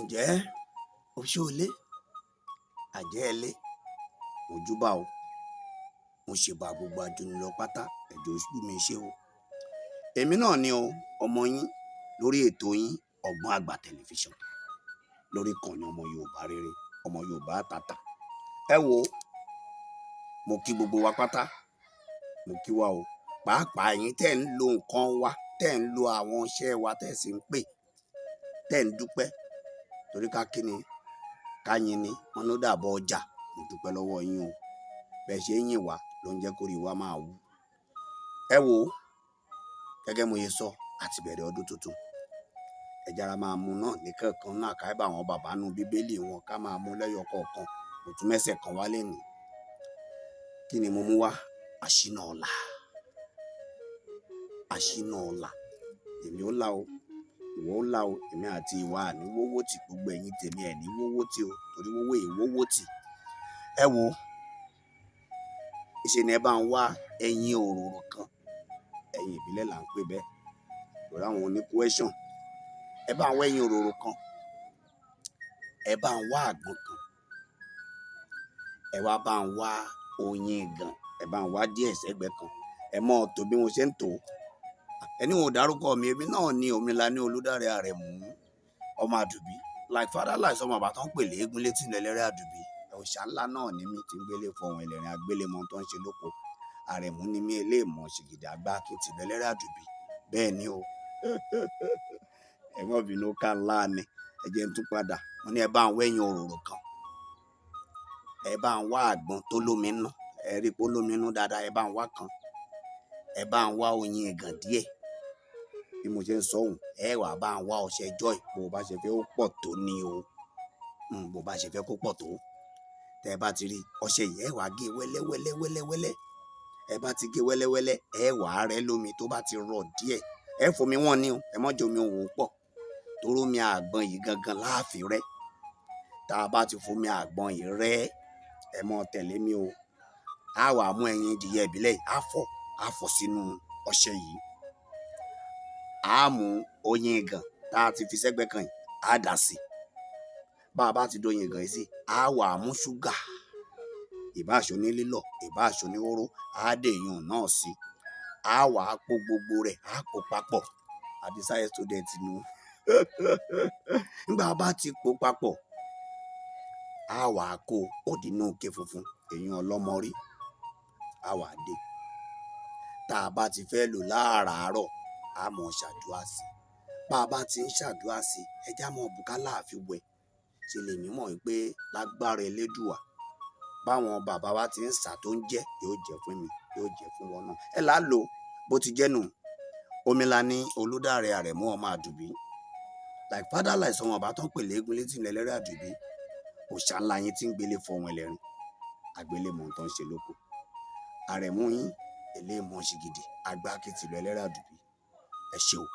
ǹjẹ́ oṣóolé àjẹ́ ẹlé mojúbà o, mo ṣèbà gbogbo àjùnilọ pátá ẹ̀jọ̀ oṣù mi ṣe o. Èmi náà ni o, ọmọ yín lórí ètò yín Ọgbọ́n Àgbà tẹlifíṣàn lórí ìkànnì ọmọ Yorùbá rere, ọmọ Yorùbá àtàtà. Ẹ wo, mo kí gbogbo wa pátá, mo kí wa o, pàápàá yín tẹ́ ń lo nǹkan wa, tẹ́ ń lo àwọn iṣẹ́ wa, tẹ́ sì ń pè, tẹ́ ń dúpẹ́ torí ká kí ni ká yin ni wọn ló dàbọ̀ ọjà. Mo dúpẹ́ lọ́wọ́ yín o, bẹ́ẹ̀ ṣe yìn wá ló ń jẹ́ kó rí wa máa wú. Ẹ wo, gẹ́gẹ́ mo yẹ sọ àti bẹ̀rẹ̀ ọdún tuntun, ẹ jára máa mú náà ní kankan náà ká bá àwọn bàbá nù bíbélì wọn ká máa mú lẹ́yọ kọ̀ọ̀kan. Mo tún mẹ́sẹ̀ kan wálé nì. Kí ni mo mú wá? Àṣínà ọ̀la. Àṣínà ọ̀la. Èmi ó là o, ìwọ ó là o, èmi àti ìwà àní wówó tì, gbogbo ẹ̀yin tèmi ẹ̀ ní wówó tì o, torí wówó èwówó tì. Ẹ wo, ìṣe ni ẹ bá ń wá ẹyin òróró kan, ẹyin ìbílẹ̀ là ń pè bẹ́ẹ̀ lórí àwọn oní question. Ẹ bá ń wá ẹyin òróró kan, ẹ bá ń wá àgbọn kan, ẹ wá bá ń wá oyin gan, ẹ bá ń wá díẹ̀ sẹ́gbẹ̀ẹ́ kan. Ẹ mọ̀ tó bí mo ṣe ń tò. Ẹni wọn ò dárúkọ mi, èmi náà ni Omilani Olúdáre Àrẹ̀mú ọmọ Àdùbí, like father like ọmọ bàbá tó ń pè léegun létí lẹ́lẹ́rẹ́ Àdùbí. Òòṣà ńlá náà ni mí tí ń gbélé fọhùn ẹlẹ́rìn agbélémọ tó ń ṣe lóko. Àrẹ̀mú ni mí eléèmọ̀ ṣìgìdì àgbà kí n ti lẹ́lẹ́rẹ́ Àdùbí. Bẹ́ẹ̀ ni o. Ẹ mọ̀ bínú ká ńlá ni. Ẹ jẹ́ n tún padà. Mo ní ẹ bá ń wá ẹyin òróró kan. Ẹ bá ń wá àgbọn tó lómi nú. Ẹ rí pé ó lómi nú dáadáa. Ẹ bá ń wá kan. Ẹ bá ń wá oyin ẹ̀gàn díẹ̀. Bí mo ṣe ń sọ òun, ẹ wá bá ń wá ọṣẹ joy bó bá ṣe fẹ́ ó pọ̀ tó ní o. Bó bá ṣe fẹ́ kó pọ̀ tó. Tẹ́ ẹ bá ti rí ọṣẹ yìí, ẹ wá gé wẹ́lẹ́wẹ́lẹ́. Ẹ bá ti gé wẹ́lẹ́wẹ́lẹ́, ẹ wá rẹ́ lómi tó bá ti rọ̀ díẹ̀. Ẹ fomi wọ́n ní o, ẹ má jẹ omi òun pọ̀. Torí omi àgbọn yìí gangan láàfin rẹ́. Tá a bá ti fomi àgbọn yìí rẹ́, ẹ mọ tẹ̀lé mi o. A wá mú ẹyin ìdìyẹ ìbílẹ̀ yìí, a fọ̀ sínú ọṣẹ yìí. A mú oyin ẹ̀gàn tá a ti fi sẹ́gbẹ̀ kan yìí, a dà sí. Bá a bá ti do oyin ẹ̀gàn yìí sí, a wá mú ṣúgà. Ìbáṣọ ní lílọ̀, ìbáṣọ ní hóró, a dè yùn náà sí. A wá po gbogbo rẹ̀, a po papọ̀. Àdìsáyé student nu. Nígbà bá ti po papọ̀, a wá kó òdínú òkè funfun, èyàn ọlọ́mọ rí. A wá dé. Tá a bá ti fẹ́ lò láàárọ̀, a mọ̀ ṣàdúrà sí. Bá a bá ti ń ṣàdúrà sí, ẹ já mọ̀ bùkálà àfi wẹ̀. Ṣe lè mímọ̀ wípé lágbára Elédùà, báwọn bàbá wa ti ń sà tó ń jẹ́, yóò jẹ́ fún mi, yóò jẹ́ fún wọn náà. Ẹ lá lò bó ti jẹ́ nù. Omilani Olúdáre Àrẹ̀mú ọmọ Àdùbí, like father like ọmọ bàbá tó ń pè léegun létí lẹ́lẹ́rẹ́ Àdùbí. Òòṣà ńlá yín tí ń gbélé fọhùn ẹlẹ́rìn agbélémọ tó ń ṣe lóko. Àrẹ̀mú yín eléèmọ̀ ṣìgìdì àgbà kí n ti lẹ́lẹ́rẹ́ Àdùbí. Ẹ ṣé o.